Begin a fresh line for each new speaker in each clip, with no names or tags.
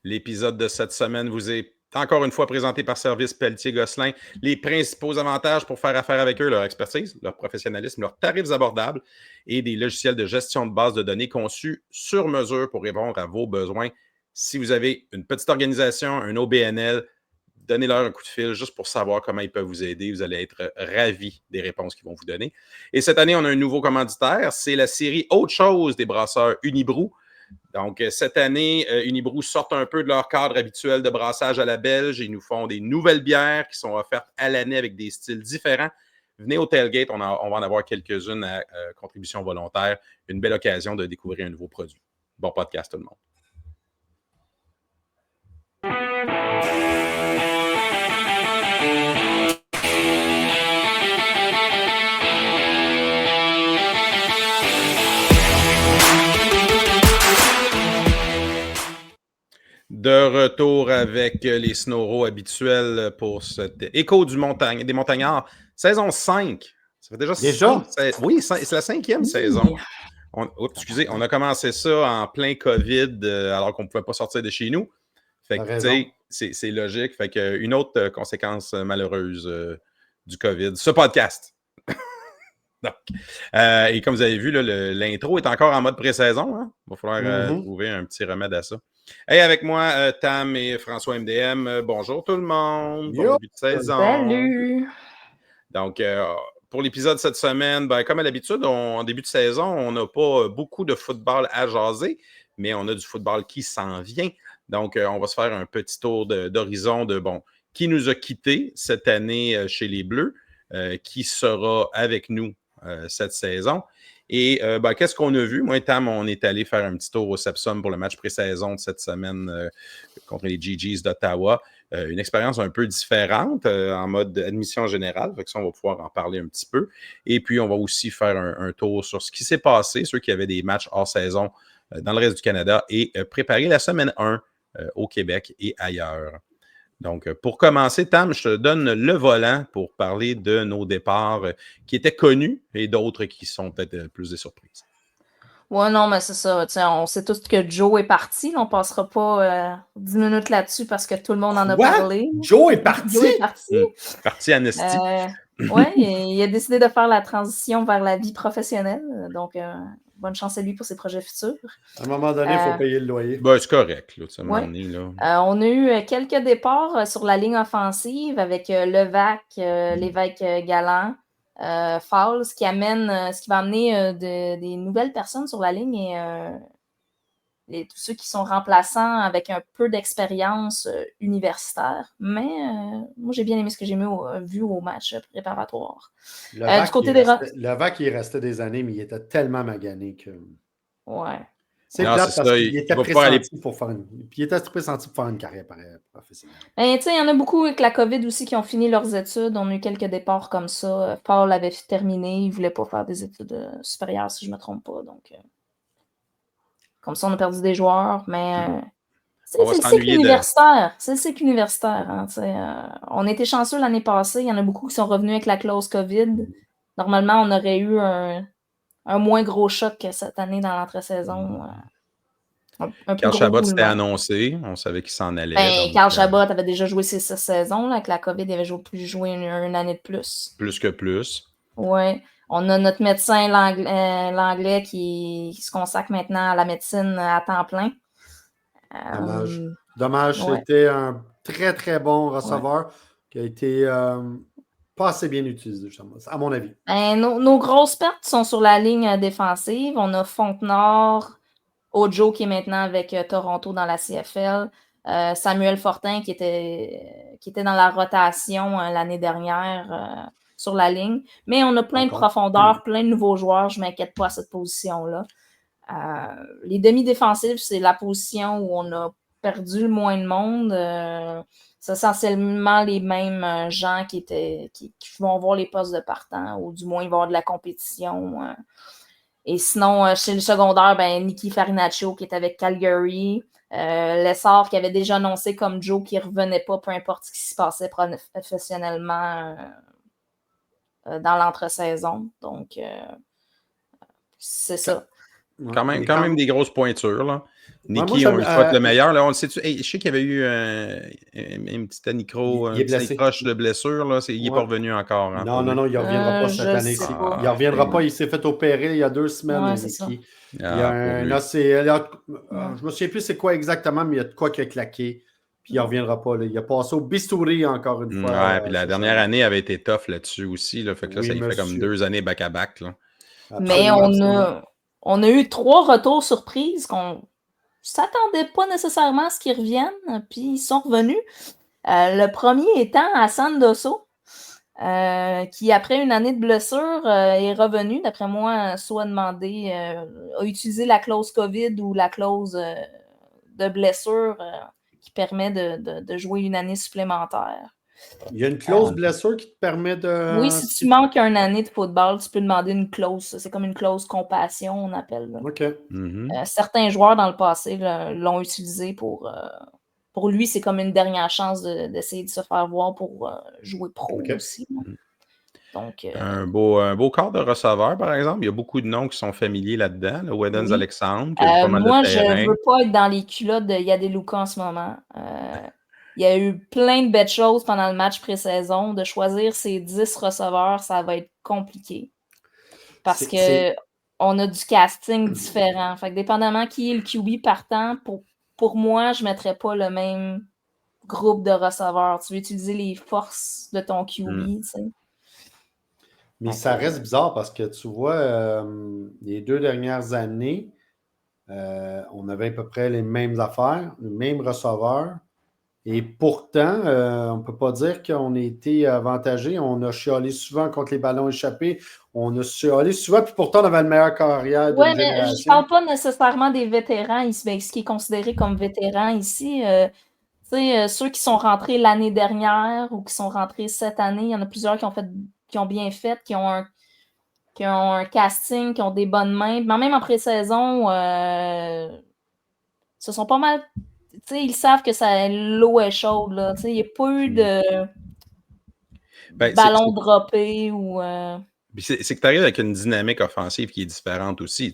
L'épisode de cette semaine vous est encore une fois présenté par Service Pelletier-Gosselin. Les principaux avantages pour faire affaire avec eux, leur expertise, leur professionnalisme, leurs tarifs abordables et des logiciels de gestion de base de données conçus sur mesure pour répondre à vos besoins. Si vous avez une petite organisation, un OBNL, donnez-leur un coup de fil juste pour savoir comment ils peuvent vous aider. Vous allez être ravis des réponses qu'ils vont vous donner. Et cette année, on a un nouveau commanditaire. C'est la série Autre chose des brasseurs Unibrou. Donc, cette année, Unibrou sortent un peu de leur cadre habituel de brassage à la belge. Ils nous font des nouvelles bières qui sont offertes à l'année avec des styles différents. Venez au Tailgate, on va en avoir quelques-unes à contribution volontaire. Une belle occasion de découvrir un nouveau produit. Bon podcast, tout le monde. De retour avec les Snoro habituels pour cet écho des montagnards. Saison 5. Ça fait déjà 5. Oui, c'est la 5e saison. Excusez, on a commencé ça en plein COVID alors qu'on ne pouvait pas sortir de chez nous. Fait que, c'est logique. Fait que, une autre conséquence malheureuse du COVID, ce podcast. Donc, et comme vous avez vu, là, l'intro est encore en mode pré-saison. Hein? Il va falloir trouver un petit remède à ça. Hey, avec moi, Tam et François MDM. Bonjour tout le monde. Bon début de saison.
Salut.
Donc, pour l'épisode cette semaine, comme à l'habitude, en début de saison, on n'a pas beaucoup de football à jaser, mais on a du football qui s'en vient. Donc, on va se faire un petit tour d'horizon de, qui nous a quittés cette année chez les Bleus, qui sera avec nous cette saison. Et qu'est-ce qu'on a vu? Moi et Tam, on est allé faire un petit tour au Sepsum pour le match pré-saison de cette semaine contre les GGs d'Ottawa. Une expérience un peu différente en mode admission générale. Fait que ça, on va pouvoir en parler un petit peu. Et puis, on va aussi faire un tour sur ce qui s'est passé, ceux qui avaient des matchs hors saison dans le reste du Canada et préparer la semaine 1 au Québec et ailleurs. Donc, pour commencer, Tam, je te donne le volant pour parler de nos départs qui étaient connus et d'autres qui sont peut-être plus des surprises.
Ouais, non, mais c'est ça. On sait tous que Joe est parti. On ne passera pas 10 minutes là-dessus parce que tout le monde en a parlé.
Joe est parti?
Joe est parti.
Parti à Nesty.
Oui, il a décidé de faire la transition vers la vie professionnelle. Donc, bonne chance à lui pour ses projets futurs.
À un moment donné, il faut payer le loyer.
C'est correct. Là,
on a eu quelques départs sur la ligne offensive avec Levac, l'évêque Galland, Falls, ce qui va amener des nouvelles personnes sur la ligne et tous ceux qui sont remplaçants avec un peu d'expérience universitaire. Mais moi, j'ai bien aimé ce que j'ai vu au match préparatoire.
Levac, il restait des années, mais il était tellement magané que...
Ouais.
C'est plate parce qu'il était pressenti pour faire une carrière professionnelle.
Il y en a beaucoup avec la COVID aussi qui ont fini leurs études. On a eu quelques départs comme ça. Paul avait terminé. Il ne voulait pas faire des études supérieures, si je ne me trompe pas. Donc, comme ça, on a perdu des joueurs. Mais c'est le cycle universitaire. C'est le cycle universitaire. Hein, on était chanceux l'année passée. Il y en a beaucoup qui sont revenus avec la clause COVID. Normalement, on aurait eu un moins gros choc que cette année dans l'entre-saison.
Carl Chabot s'était annoncé. On savait qu'il s'en allait.
Carl Chabot avait déjà joué ses 6 saisons. Là, avec la COVID, il avait joué une année de plus.
Plus que plus.
Oui. On a notre médecin, l'anglais, qui se consacre maintenant à la médecine à temps plein.
Dommage. C'était un très, très bon receveur qui a été pas assez bien utilisé, à mon avis.
Nos grosses pertes sont sur la ligne défensive. On a Fontenard, Ojo qui est maintenant avec Toronto dans la CFL, Samuel Fortin qui était dans la rotation l'année dernière sur la ligne. Mais on a plein de profondeur, plein de nouveaux joueurs. Je ne m'inquiète pas à cette position-là. Les demi-défensifs, c'est la position où on a perdu le moins de monde. C'est essentiellement les mêmes gens qui vont voir les postes de partant ou du moins ils vont avoir de la compétition. Et sinon, chez le secondaire, Nicky Farinaccio qui est avec Calgary. Lessard qui avait déjà annoncé comme Joe qui ne revenait pas, peu importe ce qui se passait professionnellement dans l'entre-saison. Donc, c'est ça.
Quand même des grosses pointures. Là. Nicky, on lui souhaite le meilleur. Là, on le sait-tu? Hey, je sais qu'il y avait eu un petit anicroche de blessure. Là. Il n'est pas revenu encore. Hein,
non, il ne reviendra pas cette année-ci. Il ne reviendra pas. Il s'est fait opérer il y a 2 semaines, Nicky. Il y a un ACL. Je ne me souviens plus c'est quoi exactement, mais il y a de quoi qui a claqué. Puis il ne reviendra pas. Là. Il a passé au bistouri encore une fois.
Ouais, puis la dernière année avait été tough là-dessus aussi. Là, fait que là, ça fait comme 2 années back-à-back. Là.
Mais on a eu 3 retours surprises qu'on ne s'attendait pas nécessairement à ce qu'ils reviennent, puis ils sont revenus. Le premier étant Hassan Dosso, qui, après une année de blessure, est revenu, d'après moi, soit demandé, a utilisé la clause COVID ou la clause de blessure qui permet de jouer une année supplémentaire.
Il y a une clause blessure qui te permet de...
Oui, si tu manques une année de football, tu peux demander une clause. C'est comme une clause compassion, on appelle. Là.
OK.
Certains joueurs dans le passé l'ont utilisé pour lui, c'est comme une dernière chance d'essayer de se faire voir pour jouer pro aussi. Donc,
un beau corps de receveur, par exemple. Il y a beaucoup de noms qui sont familiers là-dedans. Là. Weddens Alexandre, qui a pas mal
moi,
de terrain.
je ne veux pas être dans les culottes de Yadeluka en ce moment. Il y a eu plein de belles choses pendant le match pré-saison. De choisir ses 10 receveurs, ça va être compliqué. Parce qu'on a du casting différent. Fait que dépendamment qui est le QB partant, pour moi, je ne mettrais pas le même groupe de receveurs. Tu veux utiliser les forces de ton QB, tu sais.
Mais ça reste bizarre parce que tu vois, les 2 dernières années, on avait à peu près les mêmes affaires, les mêmes receveurs. Et pourtant, on ne peut pas dire qu'on a été avantagé. On a chialé souvent contre les ballons échappés. On a chialé souvent, puis pourtant, on avait une meilleure carrière de génération.
Je ne parle pas nécessairement des vétérans ici, ce qui est considéré comme vétéran ici. Ceux qui sont rentrés l'année dernière ou qui sont rentrés cette année, il y en a plusieurs qui ont bien fait, qui ont un casting, qui ont des bonnes mains. Mais même en pré-saison, ce sont pas mal... ils savent que l'eau est chaude. Là. Il n'y a pas eu de ballon droppé ou...
C'est que tu arrives avec une dynamique offensive qui est différente aussi.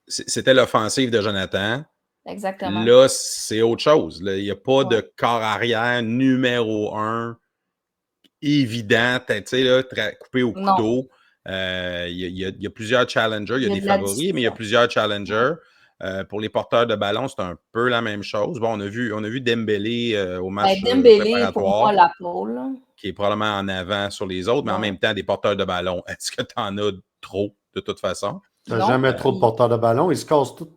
C'était l'offensive de Jonathan.
Exactement.
Là, c'est autre chose. Là. Il n'y a pas de corps arrière numéro 1 évident, coupé au couteau. Il y a plusieurs challengers. Il y a des favoris, mais il y a plusieurs challengers. Pour les porteurs de ballon, c'est un peu la même chose. Bon, on a vu Dembélé au match
Dembélé, pour moi, la pole.
Qui est probablement en avant sur les autres, mais en même temps, des porteurs de ballon. Est-ce que tu en as trop, de toute façon?
Tu n'as jamais trop de porteurs de ballon. Ils se cassent tous.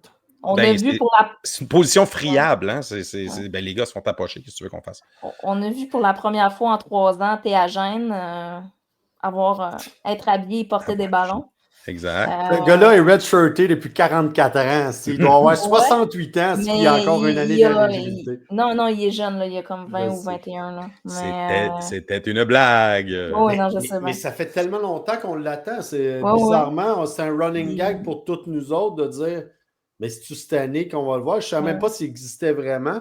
C'est une position friable. Hein? Les gars se font tapocher. Qu'est-ce que tu veux qu'on fasse?
On a vu pour la première fois en 3 ans Théagène être habillé et porter des ballons.
Exact.
Ce gars-là est redshirté depuis 44 ans. Il doit avoir 68 ans s'il y a encore une année d'éligibilité.
Non, il est jeune. Là, il a comme 20 ou 21. Là.
C'était une blague.
Oui, non, je sais
mais ça fait tellement longtemps qu'on l'attend. Bizarrement, c'est un running gag pour toutes nous autres de dire mais c'est-tu cette année qu'on va le voir? Je ne savais même pas s'il existait vraiment.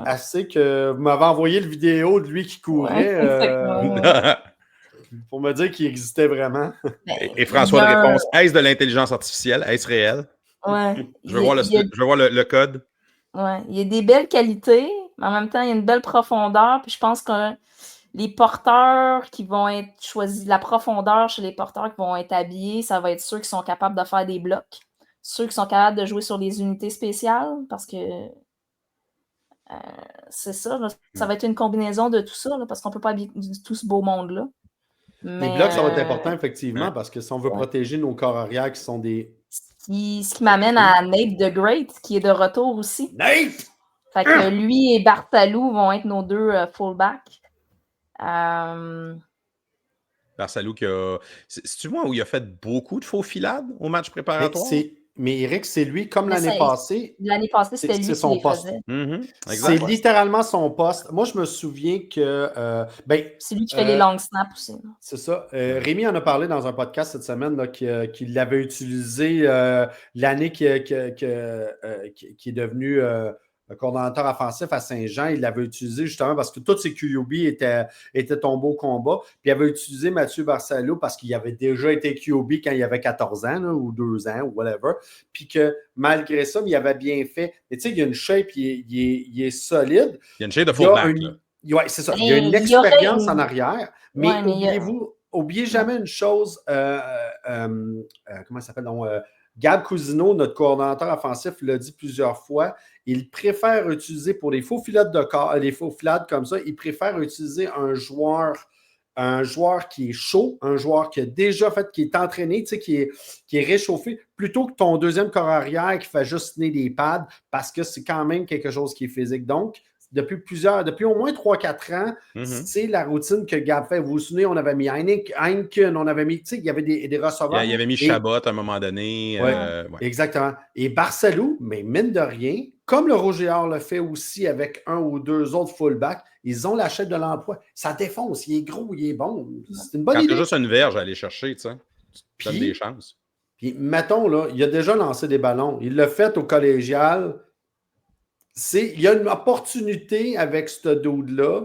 Assez que vous m'avez envoyé le vidéo de lui qui courait. Pour me dire qu'il existait vraiment.
Et François de réponse, est-ce de l'intelligence artificielle? Est-ce réel?
Ouais.
Je veux voir le code.
Ouais. Il y a des belles qualités, mais en même temps, il y a une belle profondeur. Puis je pense que les porteurs qui vont être choisis, la profondeur chez les porteurs qui vont être habillés, ça va être ceux qui sont capables de faire des blocs. Ceux qui sont capables de jouer sur les unités spéciales, parce que c'est ça. Là, ça va être une combinaison de tout ça, là, parce qu'on ne peut pas habiller tout ce beau monde-là.
Les blocs, ça va être important, effectivement, parce que si on veut protéger nos corps arrière qui sont des...
Ce qui m'amène à Nate the Great, qui est de retour aussi.
Nate!
Fait que lui et Bartalou vont être nos 2 fullbacks.
Bartalou qui a... C'est-tu moi où il a fait beaucoup de faux filades au match préparatoire?
Mais Eric, c'est lui, comme l'année passée.
L'année passée, c'était lui qui
son poste. C'est littéralement son poste. Moi, je me souviens que...
c'est lui qui fait les long snaps aussi.
C'est ça. Rémi en a parlé dans un podcast cette semaine qu'il l'avait utilisé l'année qui est devenu le coordonnateur offensif à Saint-Jean, il l'avait utilisé justement parce que tous ses QB étaient tombés au combat. Puis il avait utilisé Mathieu Barcelo parce qu'il avait déjà été QB quand il avait 14 ans là, ou 2 ans ou whatever. Puis que malgré ça, il avait bien fait. Mais tu sais, il y a une shape, il est solide.
Il y a une shape de fullback.
Oui, c'est ça. Il y a une expérience en arrière. Mais oubliez jamais une chose. Comment ça s'appelle? Gab Cousineau, notre coordonnateur offensif, l'a dit plusieurs fois. Il préfère utiliser pour les faux filades les faux filades comme ça, il préfère utiliser un joueur qui est chaud, un joueur qui a déjà fait, qui est entraîné, qui est réchauffé, plutôt que ton deuxième corps arrière qui fait juste tenir des pads parce que c'est quand même quelque chose qui est physique. Donc, depuis au moins 3-4 ans, c'est la routine que Gab fait. Vous vous souvenez, on avait mis Heineken, on avait mis, il y avait des receveurs.
Il y avait mis Chabot à un moment donné.
Exactement. Et Barcelo, mais mine de rien, comme le Roger Hart le fait aussi avec un ou deux autres fullbacks, ils ont la chaîne de l'emploi. Ça défonce, il est gros, il est bon. C'est une bonne idée.
Quand tu as juste une verge à aller chercher, tu donnes des chances.
Puis, mettons, là, il a déjà lancé des ballons. Il l'a fait au collégial. Il y a une opportunité avec ce dude-là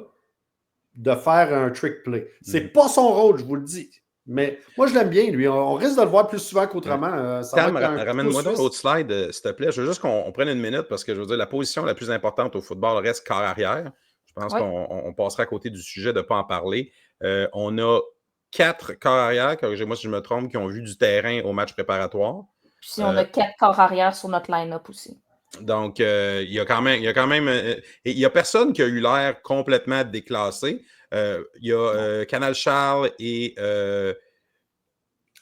de faire un trick play. C'est pas son rôle, je vous le dis. Mais moi, je l'aime bien, lui. On risque de le voir plus souvent qu'autrement.
Tam, ramène-moi dans l'autre slide, s'il te plaît. Je veux juste qu'on prenne une minute parce que je veux dire, la position la plus importante au football reste corps arrière. Je pense qu'on passera à côté du sujet de ne pas en parler. On a 4 corps arrière, corrigez-moi si je me trompe, qui ont vu du terrain au match préparatoire.
Puis on a 4 corps arrière sur notre line-up aussi.
Donc, il y a quand même il y a personne qui a eu l'air complètement déclassé. Il y a Canal Charles et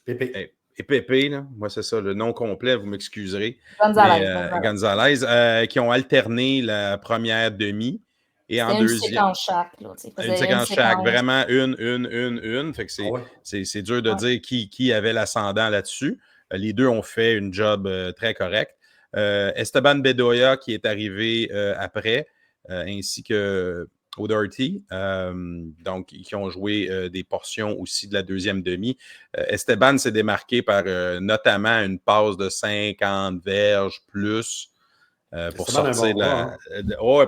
Pépé.
Et Pépé, là. Moi, c'est ça, le nom complet, vous m'excuserez.
Gonzalez.
Qui ont alterné la première demi. Et en deuxième.
Une séquence chaque. Là,
une séquence chaque. Vraiment une. Fait que c'est dur de dire qui avait l'ascendant là-dessus. Les deux ont fait une job très correcte. Esteban Bedoya qui est arrivé après, ainsi que O'Doherty, donc qui ont joué des portions aussi de la deuxième demi. Esteban s'est démarqué par notamment une passe de 50 verges plus pour sortir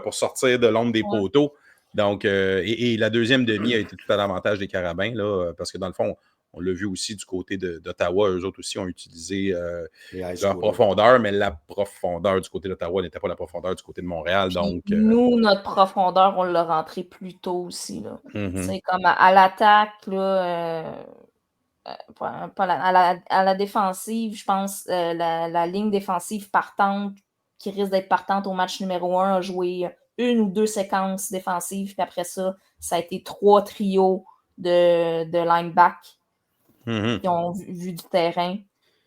pour sortir de l'ombre des poteaux. Donc, et la deuxième demi a été tout à l'avantage des Carabins, là, parce que dans le fond, on l'a vu aussi du côté d'Ottawa. Eux autres aussi ont utilisé leur profondeur, mais la profondeur du côté d'Ottawa n'était pas la profondeur du côté de Montréal. Donc,
nous, notre profondeur, on l'a rentré plus tôt aussi. Là. Comme à l'attaque, à la défensive, je pense la ligne défensive partante, qui risque d'être partante au match numéro 1, a joué 1 ou 2 séquences défensives. Puis après ça a été 3 trios de lineback qui ont vu du terrain.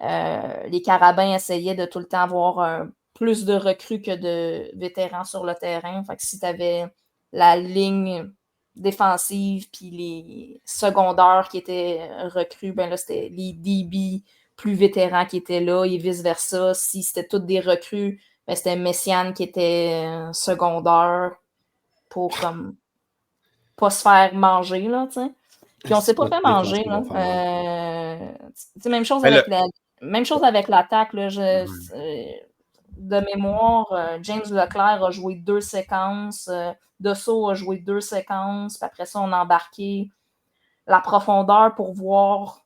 Les Carabins essayaient de tout le temps avoir plus de recrues que de vétérans sur le terrain. Fait que si tu avais la ligne défensive puis les secondaires qui étaient recrues, ben là, c'était les DB plus vétérans qui étaient là et vice-versa. Si c'était toutes des recrues, ben c'était Messiaen qui était secondaire pour comme pas se faire manger, là, tu sais. Puis on s'est pas fait manger, là. Même chose avec l'attaque, là. De mémoire, James Leclerc a joué 2 séquences, Dessau a joué 2 séquences, puis après ça, on a embarqué la profondeur pour voir,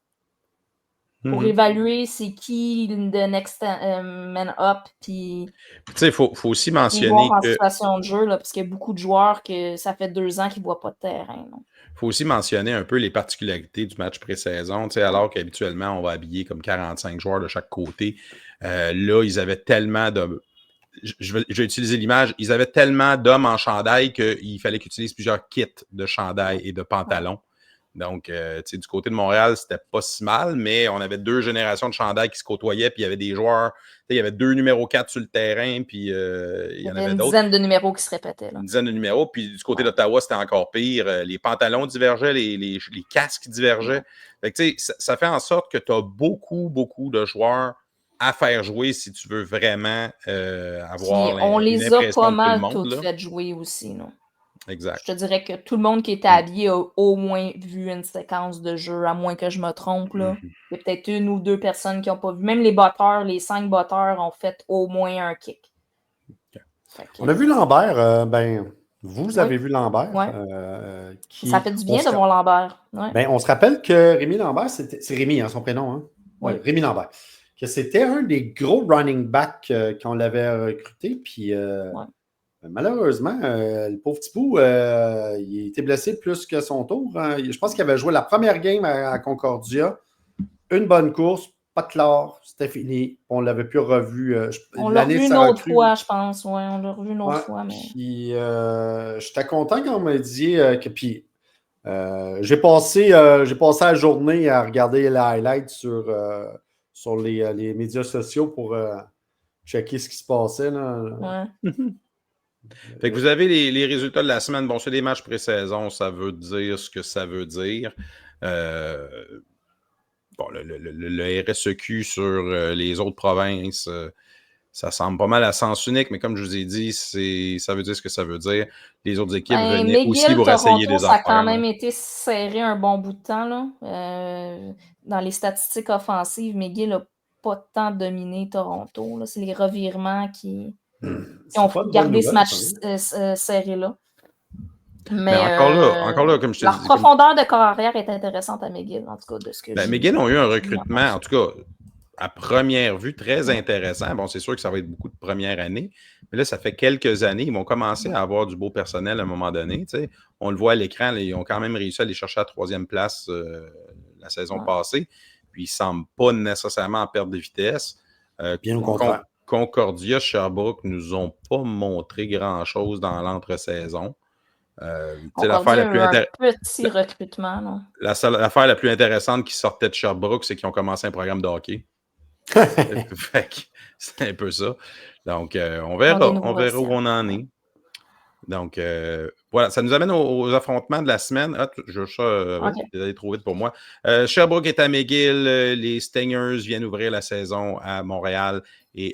pour évaluer c'est qui the next man up, puis
tu sais, il faut aussi mentionner
en situation de jeu, là, parce qu'il y a beaucoup de joueurs que ça fait 2 ans qu'ils ne voient pas de terrain.
Il faut aussi mentionner un peu les particularités du match pré-saison, alors qu'habituellement, on va habiller comme 45 joueurs de chaque côté. Là, ils avaient tellement de... Je vais utiliser l'image. Ils avaient tellement d'hommes en chandail qu'il fallait qu'ils utilisent plusieurs kits de chandail et de pantalons. Donc, du côté de Montréal, c'était pas si mal, mais on avait 2 générations de chandail qui se côtoyaient, puis il y avait des joueurs, il y avait 2 numéros 4 sur le terrain, puis il y en avait d'autres.
Une dizaine de numéros qui se répétaient. Là.
Une dizaine de numéros, puis du côté d'Ottawa, c'était encore pire. Les pantalons divergeaient, les casques divergeaient. Fait que, ça fait en sorte que tu as beaucoup, beaucoup de joueurs à faire jouer si tu veux vraiment avoir
on les a pas mal toutes faites jouer aussi, non?
Exact.
Je te dirais que tout le monde qui était habillé a au moins vu une séquence de jeu, à moins que je me trompe. Là. Il y a peut-être 1 ou 2 personnes qui n'ont pas vu. Même les botteurs, les 5 botteurs ont fait au moins un kick.
On a vu Lambert, vous avez vu Lambert.
Ouais. Ça fait du bien de voir Lambert. Ouais.
On se rappelle que Rémi Lambert, c'est Rémi, son prénom. Hein? Oui, Rémi Lambert. Que c'était un des gros running backs qu'on l'avait recruté. Puis malheureusement, le pauvre petit bout, il était blessé plus que son tour. Hein. Je pense qu'il avait joué la première game à Concordia. Une bonne course, pas de clair, c'était fini. On ne l'avait plus revu.
On l'a revu une autre fois, je pense. Oui, on l'a revu une autre fois. Mais...
Puis j'étais content quand on m'a dit que. Puis j'ai passé la journée à regarder les highlights sur les médias sociaux pour checker ce qui se passait. Là.
Ouais.
Fait que vous avez les résultats de la semaine. Bon, c'est des matchs pré-saison, ça veut dire ce que ça veut dire. Bon, le RSEQ sur les autres provinces, ça semble pas mal à sens unique, mais comme je vous ai dit, ça veut dire ce que ça veut dire. Les autres équipes venaient
McGill,
aussi pour
Toronto,
essayer des affaires.
Ça a quand même été serré un bon bout de temps. Là. Dans les statistiques offensives, McGill n'a pas tant dominé Toronto. C'est les revirements qui ont gardé ce match serré-là. Mais
encore là, comme je te dis.
La profondeur de corps arrière est intéressante à McGill, en tout cas, de ce que
McGill ont eu un recrutement, en tout cas, à première vue, très intéressant. Bon, c'est sûr que ça va être beaucoup de première année, mais là, ça fait quelques années. Ils vont commencer à avoir du beau personnel à un moment donné. T'sais. On le voit à l'écran, là, ils ont quand même réussi à aller chercher à la 3e place la saison passée. Puis, ils ne semblent pas nécessairement en perte de vitesse.
Bien au contraire.
Concordia, Sherbrooke ne nous ont pas montré grand-chose dans l'entre-saison.
L'affaire la plus petit recrutement. Non?
L'affaire la plus intéressante qui sortait de Sherbrooke, c'est qu'ils ont commencé un programme de hockey. C'est un peu ça. Donc, on verra où on en est. Donc, voilà, ça nous amène aux affrontements de la semaine. Ah, vous allez trop vite pour moi. Sherbrooke est à McGill. Les Stingers viennent ouvrir la saison à Montréal et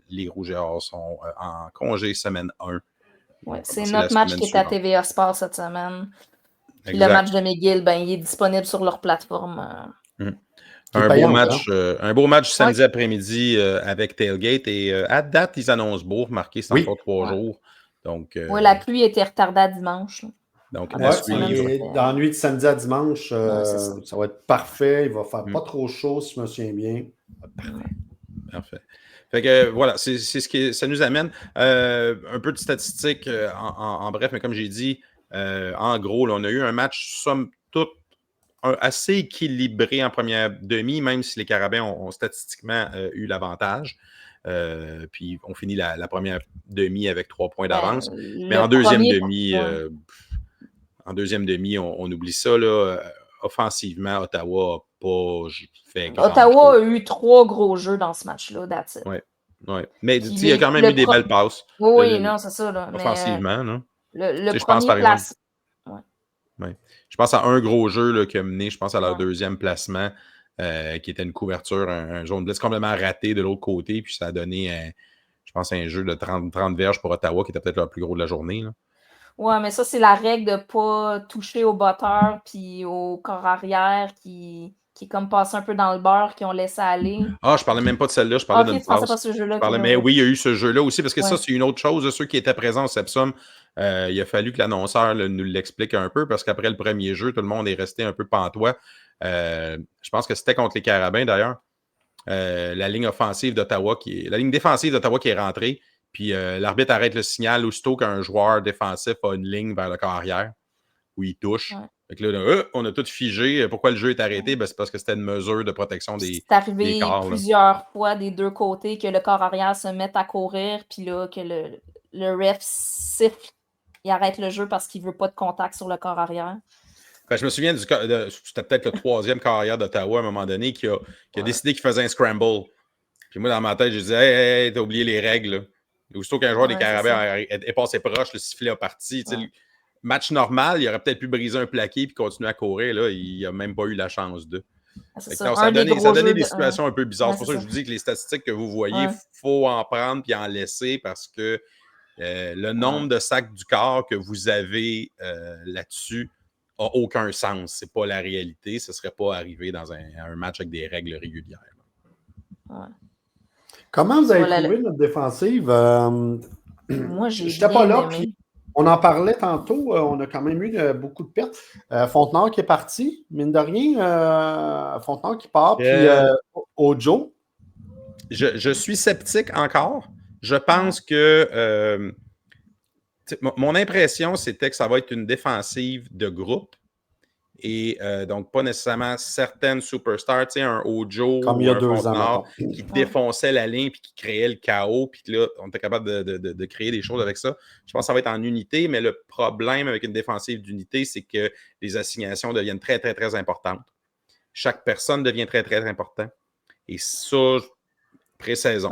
les Rouges et Or sont en congé semaine 1.
Ouais, c'est notre match qui est à TVA Sport cette semaine. Puis le match de McGill, il est disponible sur leur plateforme.
Un beau match samedi après-midi avec Tailgate. Et à date, ils annoncent beau. Remarquez, c'est encore 3 jours. Donc,
la pluie était retardée à dimanche.
Donc, dans la nuit de samedi à dimanche, ça va être parfait. Il va faire pas trop chaud, si je me souviens bien.
Parfait. Fait que voilà, c'est ce que ça nous amène. Un peu de statistiques en bref, mais comme j'ai dit, en gros, là, on a eu un match somme toute assez équilibré en première demi, même si les Carabins ont statistiquement eu l'avantage. Puis on finit la première demi avec 3 points d'avance. Mais en deuxième demi, on oublie ça. Là, offensivement, Ottawa n'a pas fait grand-chose.
Ottawa a eu 3 gros jeux dans ce match-là, that's it.
Oui. Mais il y a quand même eu des belles passes.
Oui, non, c'est ça. Là.
Offensivement, non?
Le premier place.
Je pense à un gros jeu là, qui a mené, je pense à leur deuxième placement, qui était une couverture, un jaune blitz complètement raté de l'autre côté, puis ça a donné, je pense, un jeu de 30 verges pour Ottawa, qui était peut-être le plus gros de la journée.
Oui, mais ça, c'est la règle de ne pas toucher au botteur puis au corps arrière qui est comme passé un peu dans le beurre, qui ont laissé aller.
Ah, je parlais même pas de celle-là, je parlais d'une passe.
Pas ce jeu-là.
Mais oui, il y a eu ce jeu-là aussi, parce que ça, c'est une autre chose. Ceux qui étaient présents au Sepsum, il a fallu que l'annonceur nous l'explique un peu, parce qu'après le premier jeu, tout le monde est resté un peu pantois. Je pense que c'était contre les Carabins, d'ailleurs. La ligne offensive d'Ottawa, la ligne défensive d'Ottawa qui est rentrée, puis l'arbitre arrête le signal aussitôt qu'un joueur défensif a une ligne vers le corps arrière, où il touche. Fait que là, on a tout figé. Pourquoi le jeu est arrêté? C'est parce que c'était une mesure de protection des corps. C'est arrivé
plusieurs fois des deux côtés que le corps arrière se mette à courir, puis là, que le ref siffle, il arrête le jeu parce qu'il ne veut pas de contact sur le corps arrière.
Je me souviens c'était peut-être le 3e corps arrière d'Ottawa à un moment donné qui a décidé qu'il faisait un scramble. Puis moi, dans ma tête, je disais, hey, t'as oublié les règles. Là. Aussitôt qu'un joueur des Carabins est passé proche, le sifflet a parti. Match normal, il aurait peut-être pu briser un plaqué et continuer à courir. Là, il n'a même pas eu la chance de. Ça a donné des situations un peu bizarres. C'est pour ça que je vous dis que les statistiques que vous voyez, il faut en prendre et en laisser parce que le nombre de sacs du corps que vous avez là-dessus n'a aucun sens. Ce n'est pas la réalité. Ce ne serait pas arrivé dans un match avec des règles régulières.
Comment vous avez trouvé notre défensive?
Moi, j'ai
J'étais
bien
pas là,
aimé.
puis on en parlait tantôt. On a quand même eu beaucoup de pertes. Fontenard qui est parti, mine de rien. Fontenard qui part, puis Ojo.
Je suis sceptique encore. Je pense que mon impression, c'était que ça va être une défensive de groupe. Et donc, pas nécessairement certaines superstars, tu sais, un Ojo
Comme il y
ou
a
un
2 ans,
Fontenard
mettons.
qui défonçait la ligne puis qui créait le chaos, puis là, on était capable de créer des choses avec ça. Je pense que ça va être en unité, mais le problème avec une défensive d'unité, c'est que les assignations deviennent très, très, très importantes. Chaque personne devient très, très important. Et ça, pré-saison.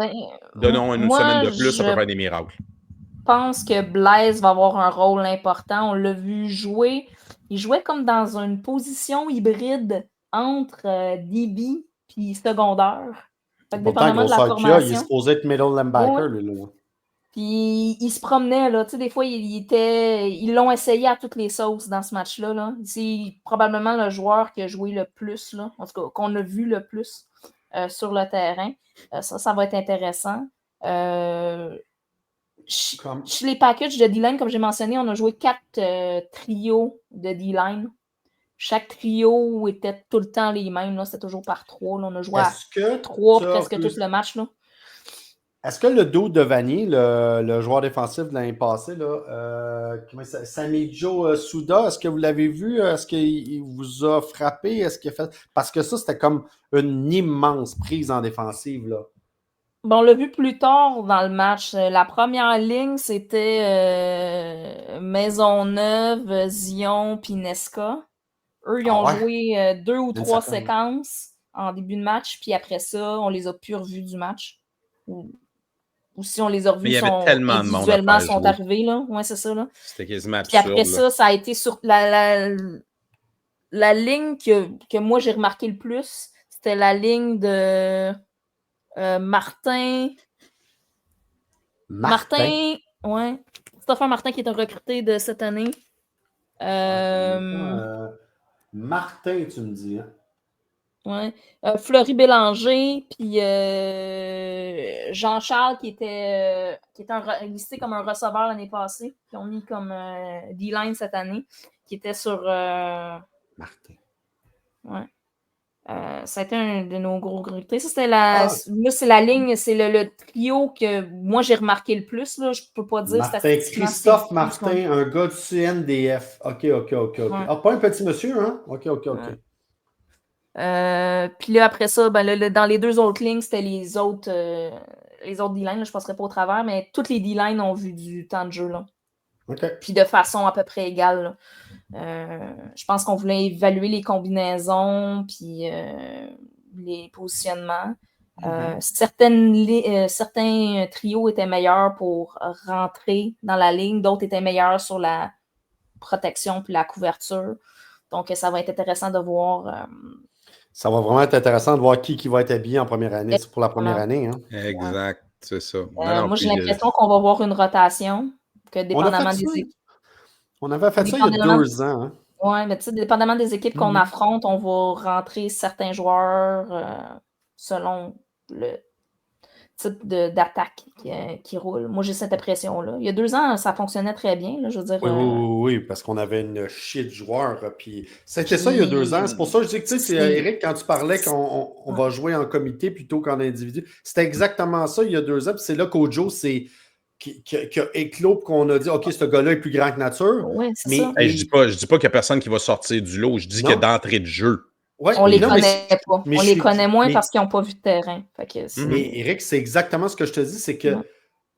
Donnons une semaine de plus, ça peut faire des miracles.
Je pense que Blaise va avoir un rôle important. On l'a vu jouer. Il jouait comme dans une position hybride entre DB et secondaire. Fait que dépendamment de la formation.
Il est supposé être middle linebacker,
Ouais.
lui, là.
Puis il se promenait, là. Tu sais, des fois, ils l'ont essayé à toutes les sauces dans ce match-là. Là. C'est probablement le joueur qui a joué le plus, là. En tout cas, qu'on a vu le plus sur le terrain. Ça va être intéressant. Chez les packages de D-line, comme j'ai mentionné, on a joué 4 trios de D-line. Chaque trio était tout le temps les mêmes. C'était toujours par 3. Là. On a joué à 3 presque tout le match. Là.
Est-ce que le dos de Vanier, le joueur défensif de l'année passée, Samijo Souda, est-ce que vous l'avez vu? Est-ce qu'il vous a frappé? Est-ce qu'il a fait... Parce que ça, c'était comme une immense prise en défensive, là.
Bon, on l'a vu plus tard dans le match. La première ligne, c'était Maisonneuve, Zion, puis Nesca. Eux, ils ont joué 2 ou 3 séquences en début de match, puis après ça, on les a plus revus du match. Ou si on les a revus, individuellement, sont arrivés. Là. Ouais, c'est ça. Là.
C'était quasiment absurde.
Puis après ça, ça a été sur la ligne que moi, j'ai remarqué le plus, c'était la ligne de... Martin, ouais. Stephen Martin qui est un recruté de cette année.
Martin, tu me dis. Hein?
Ouais. Fleury Bélanger, puis Jean-Charles qui était listé comme un receveur l'année passée, qui ont mis comme D-line cette année, qui était sur...
Martin.
Ouais. Ça a été un de nos gros recrutés. Ça, c'était c'est la ligne, c'est le trio que moi j'ai remarqué le plus. Là. Je peux pas dire statistiquement.
Christophe Martin, un gars du CNDF. OK.
Ouais.
Ah, pas un petit monsieur, hein? OK.
Ouais. Puis là, après ça, dans les 2 autres lignes, c'était les autres D-line. Je ne passerai pas au travers, mais toutes les D-line ont vu du temps de jeu. Là.
OK.
Puis de façon à peu près égale. Là. Je pense qu'on voulait évaluer les combinaisons puis les positionnements. Certains trios étaient meilleurs pour rentrer dans la ligne, d'autres étaient meilleurs sur la protection puis la couverture. Donc, ça va être intéressant de voir.
Ça va vraiment être intéressant de voir qui va être habillé en première année. C'est pour la première année. Hein?
Exact, c'est ça.
Moi, j'ai l'impression qu'on va voir une rotation, que dépendamment des équipes.
On avait fait ça il y a 2 ans. Hein?
Oui, mais tu sais, dépendamment des équipes qu'on affronte, on va rentrer certains joueurs selon le type d'attaque qui roule. Moi, j'ai cette impression-là. Il y a 2 ans, ça fonctionnait très bien. Là, je veux dire,
oui, parce qu'on avait une shit de joueurs. Puis c'était ça il y a 2 ans. C'est pour ça que je dis que, tu sais, Eric, quand tu parlais qu'on va jouer en comité plutôt qu'en individu, c'était exactement ça il y a 2 ans. Puis c'est là qu'Ojo, qui a éclos qu'on a dit OK, ce gars-là est plus grand que nature.
Oui, c'est
ça. Je dis pas qu'il n'y a personne qui va sortir du lot. Je dis que d'entrée de jeu.
Ouais, on les connaît pas. On les connaît moins parce qu'ils n'ont pas vu de terrain. Fait que
mais Eric, c'est exactement ce que je te dis, c'est que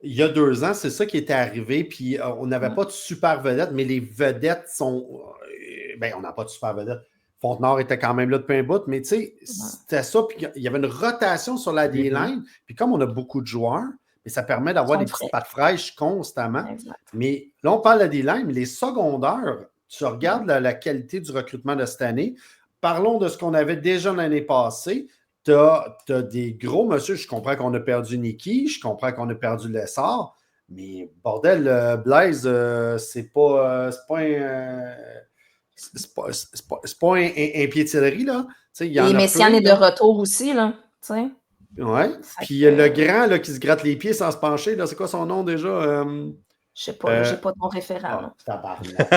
il y a 2 ans, c'est ça qui était arrivé, puis on n'avait pas de super vedettes, mais les vedettes sont... on n'a pas de super vedettes. Fontenard était quand même là depuis un bout, mais tu sais, c'était ça, puis il y avait une rotation sur la D-line, puis comme on a beaucoup de joueurs, mais ça permet d'avoir des petites pattes fraîches constamment. Exact. Mais là, on parle de D-line, mais les secondaires, tu regardes la qualité du recrutement de cette année. Parlons de ce qu'on avait déjà l'année passée. Tu as des gros monsieur. Je comprends qu'on a perdu Nicky, je comprends qu'on a perdu Lessard, mais bordel, Blaise, c'est pas un pied-tillerie, là.
Et Messiaen est de retour aussi, là. T'sais.
Ouais.
Fait
Puis
que,
le grand là, qui se gratte les pieds sans se pencher, là, c'est quoi son nom déjà?
je sais pas, là, j'ai pas ton référent.
Ah,
là.
tabarnak.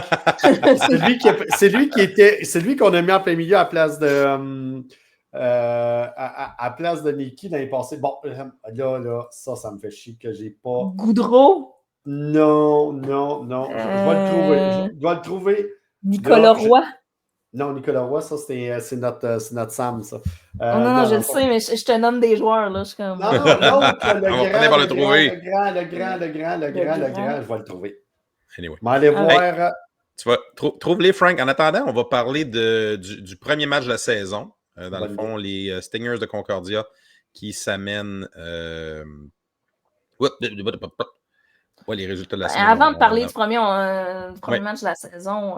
C'est lui qu'on a mis en plein milieu à place de à place de Mickey l'année passée. Bon, là, ça me fait chier que j'ai pas.
Goudreau,
Non. Je vais le trouver. Je dois le trouver.
Nicolas
Là,
Roy.
Non, Nicolas Roy, ça, c'est notre Sam, ça.
Oh, non, je le
pas-
sais, mais je te nomme des joueurs, là. Je suis comme.
Non, l'autre, le
On va finir par le
grand,
trouver.
le grand, je vais le trouver.
Anyway.
Mais allez
Ah,
voir.
Tu vas trouve-les, Frank. En attendant, on va parler du premier match de la saison. Dans le
Bonne
fond, les Stingers de Concordia qui s'amènent. Ouais, les résultats de la semaine.
avant de parler du premier
Ouais.
match de la saison,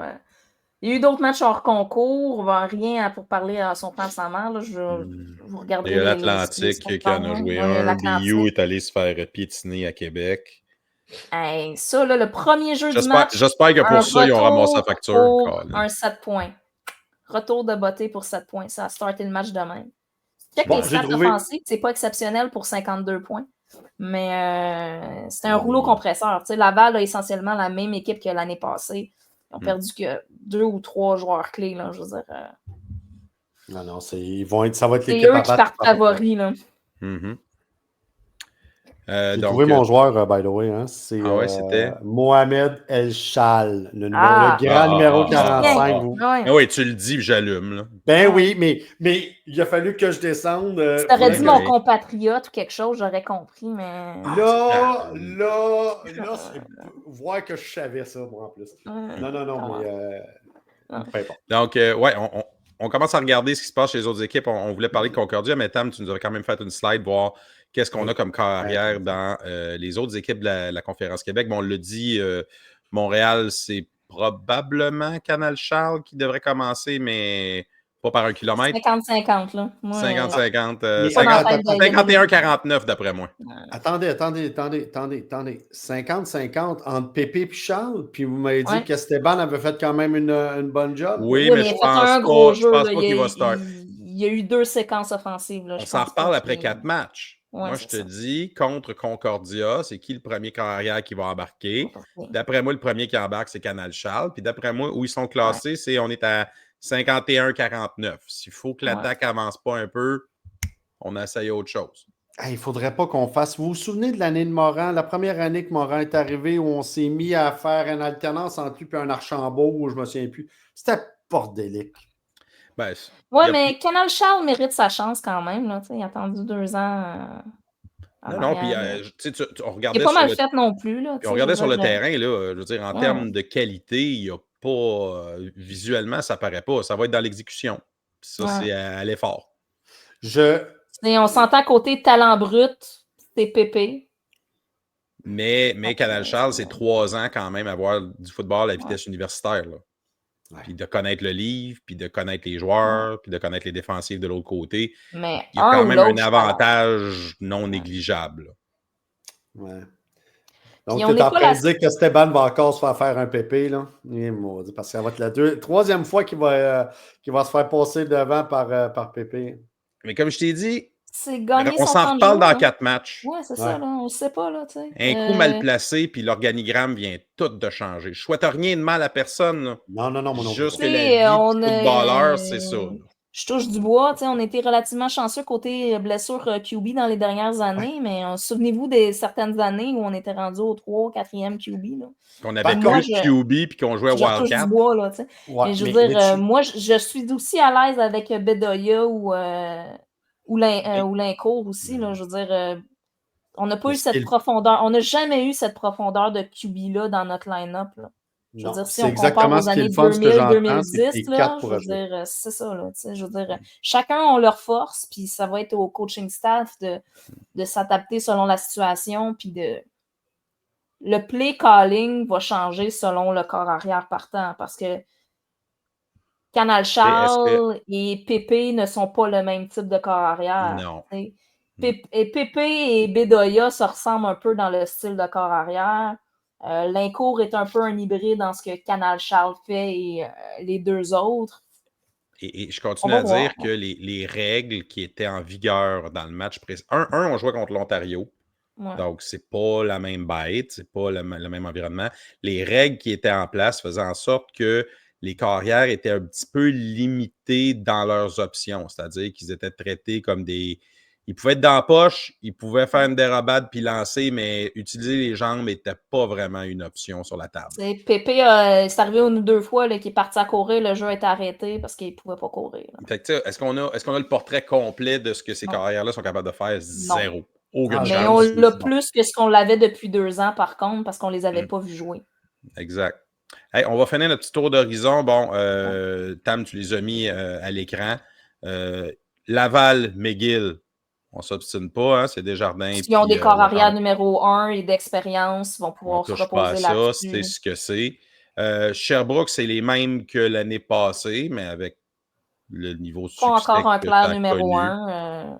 il y a eu d'autres matchs hors concours. Rien pour parler à son père, sa mère. Là. Vous regarderez
Il y a l'Atlantique qui en a joué un. BU est allé se faire piétiner à Québec.
Hey, ça, là, le premier jeu du match.
J'espère que pour ça, ils ont ramassé la facture.
Pour un 7 points. Retour de beauté pour 7 points. Ça a starté le match de même. Check les stats offensifs, c'est pas exceptionnel pour 52 points. Mais c'est un rouleau compresseur. T'sais, Laval a essentiellement la même équipe que l'année passée. Ils ont perdu que 2 ou 3 joueurs clés. Là, je veux dire,
Non, ça va être l'équipe
c'est eux qui partent favoris. Là.
J'ai trouvé mon joueur, by the way. Hein, c'est
c'était
Mohamed El Chal, le grand numéro 45.
Oui, tu le dis, j'allume. Là.
Ben oui, mais il a fallu que je descende.
Si t'aurais dit mon compatriote ou quelque chose, j'aurais compris, mais.
Là, voir que je savais ça, moi, en plus. Non, mais. Peu importe.
Donc, on commence à regarder ce qui se passe chez les autres équipes. On voulait parler de Concordia, mais Tam, tu nous avais quand même fait une slide, voir qu'est-ce qu'on a comme carrière dans les autres équipes de la Conférence Québec. Bon, on l'a dit, Montréal, c'est probablement Canal Charles qui devrait commencer, mais pas par 1 kilomètre.
50-50, là.
50-50. 51-49, d'après moi.
Attendez. 50-50 entre Pépé et Charles, puis vous m'avez dit qu'Esteban avait fait quand même une bonne job.
Oui, mais je pense pas qu'il va start.
Il y a eu 2 séquences offensives. Là,
on s'en reparle après 4 matchs.
Ouais,
moi, je te dis, contre Concordia, c'est qui le premier carrière qui va embarquer? D'après moi, le premier qui embarque, c'est Canal Charles. Puis d'après moi, où ils sont classés, on est à 51-49. S'il faut que l'attaque avance pas un peu, on essaye autre chose.
Il ne faudrait pas qu'on fasse. Vous vous souvenez de l'année de Morin, la première année que Morin est arrivé, où on s'est mis à faire une alternance entre lui et un Archambault, où je ne me souviens plus. C'était bordélique.
Mais Canal Charles mérite sa chance quand même. Là, il a attendu 2 ans.
Non, puis on regardait.
Il n'est pas mal fait non plus. Là,
on regardait sur le terrain, là, je veux dire, en termes de qualité, il n'y a pas. Visuellement, ça ne paraît pas. Ça va être dans l'exécution. Ça, c'est à l'effort.
On s'entend côté talent brut, c'est Pépé.
Mais Canal Charles, c'est 3 ans quand même à voir du football à la vitesse universitaire. Là. Puis de connaître le livre, puis de connaître les joueurs, puis de connaître les défensifs de l'autre côté.
Mais
il y a quand même un avantage non négligeable.
Ouais. Donc, tu es en train de dire que Esteban va encore se faire un pépé, là? Parce que ça va être la troisième fois qu'il va se faire passer devant par Pépé.
Mais comme je t'ai dit,
on
s'en reparle dans 4 matchs.
Oui, c'est ça, là, on ne sait pas. Là,
un coup mal placé, puis l'organigramme vient tout de changer. Je ne souhaite rien de mal à personne. Là.
Non.
Juste que la vie de footballeur, c'est ça.
Je touche du bois. On a été relativement chanceux côté blessure QB dans les dernières années, mais souvenez-vous des certaines années où on était rendu au 3e, 4e QB. Là.
Qu'on avait plus de QB puis qu'on jouait à Wildcat.
Je touche du bois, là, mais je veux dire, moi, je suis aussi à l'aise avec Bedoya ou Lincourt aussi. Là, je veux dire, on n'a pas eu cette profondeur. On n'a jamais eu cette profondeur de QB-là dans notre line-up. Là. Je veux dire, si on compare aux années 2000-2010, là, je veux dire, c'est ça. Là, je veux dire, chacun a leur force, puis ça va être au coaching staff de s'adapter selon la situation, puis le play calling va changer selon le corps arrière partant, parce que Canal Charles et Pépé ne sont pas le même type de corps arrière.
Non.
Pépé et Bedoya se ressemblent un peu dans le style de corps arrière. Lincourt est un peu un hybride dans ce que Canal Charles fait et les deux autres.
Et je
On
continue
va
à
voir.
dire que les règles qui étaient en vigueur dans le match précédent. On jouait contre l'Ontario.
Ouais.
Donc, c'est pas la même bête, c'est pas le même environnement. Les règles qui étaient en place faisaient en sorte que les carrières étaient un petit peu limitées dans leurs options, c'est-à-dire qu'ils étaient traités comme des... Ils pouvaient être dans la poche, ils pouvaient faire une dérobade puis lancer, mais utiliser les jambes n'était pas vraiment une option sur la table.
Pépé, c'est arrivé une ou deux fois qu'il est parti à courir, le jeu a été arrêté parce qu'il ne pouvait pas courir.
Fait que, est-ce qu'on a le portrait complet de ce que ces
Non.
carrières-là sont capables de faire?
Non.
Zéro. Aucune
Ah,
Mais
chance.
on
c'est
l'a
bon.
plus que ce qu'on l'avait depuis 2 ans, par contre, parce qu'on les avait pas vus jouer.
Exact. Hey, on va finir notre petit tour d'horizon. Bon, Tam, tu les as mis à l'écran. Laval, McGill, on ne s'obstine pas, hein, c'est Desjardins.
S'ils ont
Puis,
des corps arrière numéro 1 et d'expérience, ils vont
on
pouvoir se
touche pas à
reposer
ça,
là-dessus.
c'est ce que c'est. Sherbrooke, c'est les mêmes que l'année passée, mais avec le niveau de succès
Pas encore un
que
clair
ça a
numéro
connu.
1.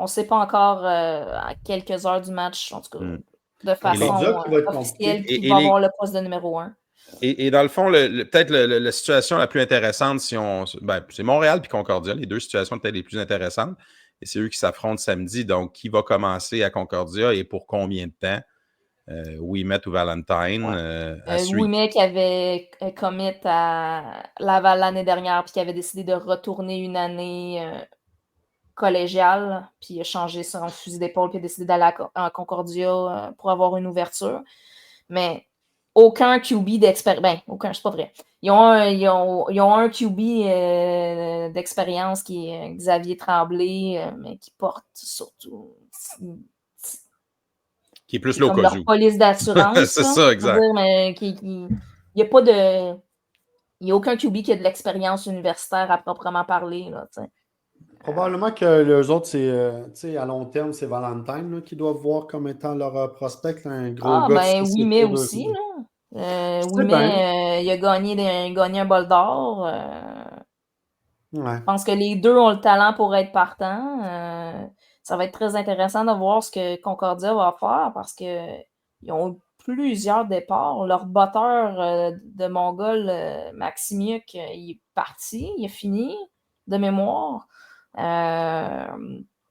On ne sait pas encore à quelques heures du match, en tout cas, de façon officielle, qui va avoir le poste de numéro 1.
Et dans le fond, peut-être la situation la plus intéressante, c'est Montréal puis Concordia, les deux situations peut-être les plus intéressantes. Et c'est eux qui s'affrontent samedi. Donc, qui va commencer à Concordia et pour combien de temps? Ouimet ou Valentine à suivre.
Ouimet qui avait commit à Laval l'année dernière puis qui avait décidé de retourner une année collégiale, puis il a changé son fusil d'épaule puis a décidé d'aller en Concordia pour avoir une ouverture. Mais aucun QB d'expérience. Ben, aucun, c'est pas vrai. Ils ont un QB d'expérience qui est Xavier Tremblay, mais qui porte surtout.
Qui est plus low
comme leur police d'assurance.
C'est ça, exact.
Dire, mais il n'y a pas de. Il n'y a aucun QB qui a de l'expérience universitaire à proprement parler. Là,
probablement que les autres, c'est à long terme, c'est Valentine là, qui doivent voir comme étant leur prospect, là, un gros gars.
Oui, mais aussi. Oui, mais il a gagné un bol d'or.
Ouais.
Je pense que les deux ont le talent pour être partants. Ça va être très intéressant de voir ce que Concordia va faire parce qu'ils ont eu plusieurs départs. Leur botteur de Mongol, Maximiuk, il est parti, il est fini de mémoire.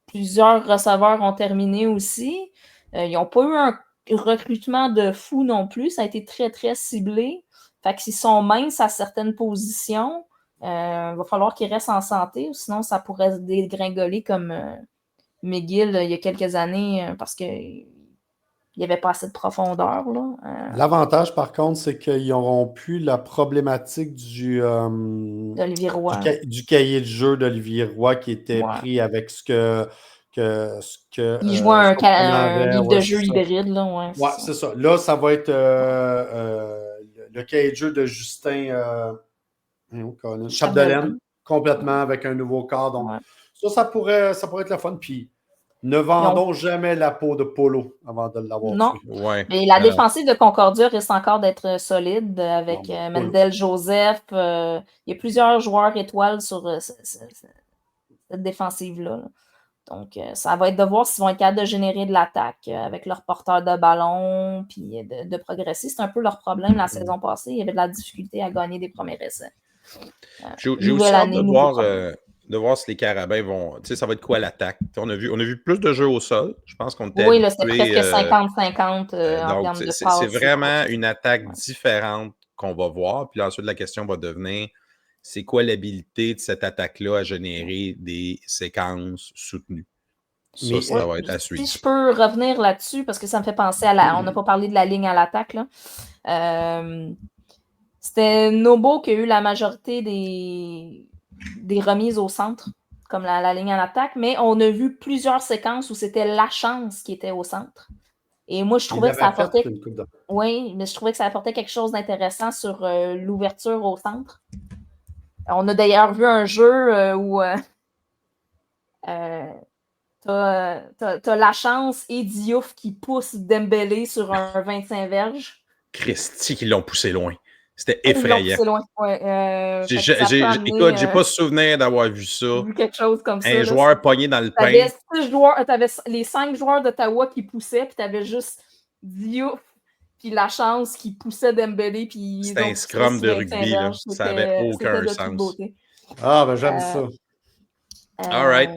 Plusieurs receveurs ont terminé aussi. Ils n'ont pas eu un recrutement de fou non plus. Ça a été très, très ciblé. Fait qu'ils sont minces à certaines positions. Il va falloir qu'ils restent en santé, sinon ça pourrait se dégringoler comme McGill il y a quelques années parce qu'il n'y avait pas assez de profondeur.
L'avantage, par contre, c'est qu'ils n'auront plus la problématique
d'Olivier Roy.
Du cahier de jeu d'Olivier Roy qui était pris avec ce que
il jouait un livre de jeu hybride.
C'est ça. Là, ça va être le cahier de jeu de Justin Chapdelaine, complètement avec un nouveau corps. Donc, ça pourrait être la fun. Puis, ne vendons jamais la peau de Polo avant de l'avoir tué.
Mais la défensive de Concordia risque encore d'être solide avec Mendel Joseph. Il y a plusieurs joueurs étoiles sur cette défensive-là. Donc, ça va être de voir s'ils vont être capables de générer de l'attaque avec leur porteur de ballon puis de progresser. C'est un peu leur problème la saison passée. Il y avait de la difficulté à gagner des premiers essais.
J'ai aussi hâte de voir si les Carabins vont... Tu sais, ça va être quoi l'attaque? On a vu plus de jeux au sol. Je pense qu'on était
là, c'était presque 50-50 en termes de passes.
C'est vraiment une attaque différente qu'on va voir. Puis ensuite, la question va devenir, c'est quoi l'habilité de cette attaque-là à générer des séquences soutenues? Ça va être à suivre.
Si je peux revenir là-dessus, parce que ça me fait penser à on n'a pas parlé de la ligne à l'attaque, là. C'était Nobo qui a eu la majorité des remises au centre, comme la ligne à l'attaque, mais on a vu plusieurs séquences où c'était Lachance qui était au centre. Et moi, je trouvais que ça apportait... Oui, mais je trouvais que ça apportait quelque chose d'intéressant sur l'ouverture au centre. On a d'ailleurs vu un jeu où t'as Lachance et Diouf qui poussent Dembélé sur un 25 verges.
Christy qui l'ont poussé loin. C'était effrayant. Écoute, j'ai pas souvenir d'avoir vu ça.
Vu quelque chose comme ça.
Un joueur pogné dans le pain.
T'avais les 5 joueurs d'Ottawa qui poussaient, puis t'avais juste Diouf, puis Lachance qui poussait Dembélé.
C'était un scrum de rugby, là. Ça avait aucun sens.
Ah, ben j'aime ça.
All right.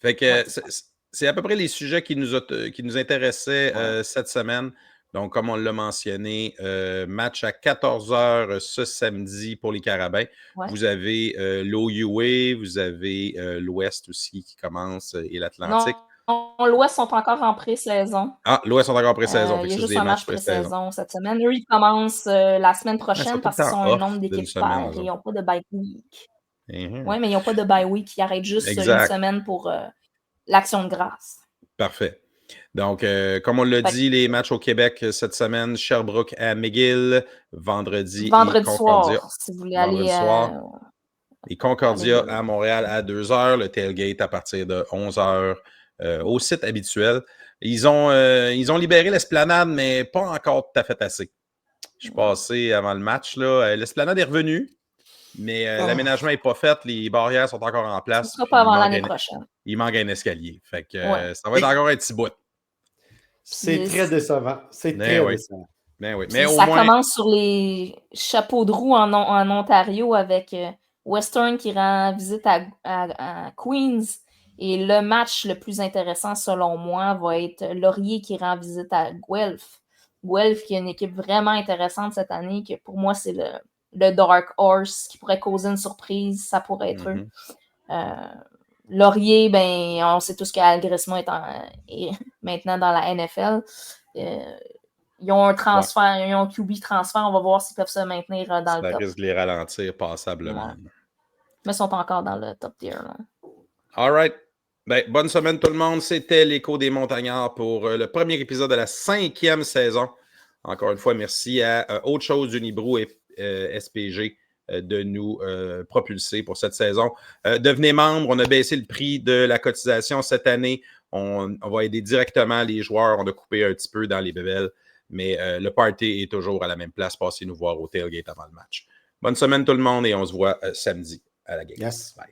Fait que
ouais.
c'est à peu près les sujets qui nous intéressaient cette semaine. Donc, comme on l'a mentionné, match à 14h ce samedi pour les Carabins.
Ouais.
Vous avez l'OUA, vous avez l'Ouest aussi qui commence et l'Atlantique.
Non, l'Ouest sont encore en pré-saison.
Ah, l'Ouest sont encore en pré-saison.
Il y a
Ça,
juste
c'est des
un
matchs
match
pré-saison.
pré-saison cette semaine. Eux, ils commencent la semaine
Ils
prochaine
sont tout le
parce qu'ils
temps
sont un
off
nombre
d'une
d'équipes
semaine.
paires et ils n'ont pas de bye week.
Mhm.
Oui, mais ils n'ont pas de bye week. Ils arrêtent juste une
Exact.
semaine pour l'Action de grâce.
Parfait. Donc, comme on l'a
Fait
dit, les matchs au Québec cette semaine, Sherbrooke à McGill, vendredi et
vendredi
Concordia.
soir, si vous voulez
Vendredi
aller
soir. Et Concordia
McGill.
à Montréal à 2h, le tailgate à partir de 11h au site habituel. Ils ont libéré l'esplanade, mais pas encore tout à fait assez. Je suis passé avant le match, là. L'esplanade est revenue, mais l'aménagement n'est pas fait. Les barrières sont encore en
Ce ne
place.
sera
Puis
pas avant l'année prochaine.
il manque un escalier. Fait que
Ouais.
ça va être encore un petit bout.
C'est très décevant. C'est
Ben
très
oui.
décevant.
Ben oui.
Puis
Mais au
ça
moins,
commence sur les chapeaux de roue en Ontario avec Western qui rend visite à Queens. Et le match le plus intéressant, selon moi, va être Laurier qui rend visite à Guelph. Guelph qui est une équipe vraiment intéressante cette année, que pour moi, c'est le Dark Horse qui pourrait causer une surprise. Ça pourrait être eux. Laurier, ben, on sait tous qu'Al Grisma est maintenant dans la NFL. Ils ont un transfert, ils ont un QB transfert. On va voir s'ils peuvent se maintenir dans le top.
Ça risque de les ralentir passablement.
Ouais. Mais ils sont encore dans le top tier. Là.
All right. Ben, bonne semaine tout le monde. C'était l'Écho des Montagnards pour le premier épisode de la 5e saison. Encore une fois, merci à Autre chose Unibrou et SPG de nous propulser pour cette saison. Devenez membre. On a baissé le prix de la cotisation cette année. On va aider directement les joueurs. On a coupé un petit peu dans les bébelles. Mais le party est toujours à la même place. Passez nous voir au tailgate avant le match. Bonne semaine tout le monde et on se voit samedi à la game.
Yes.
Bye.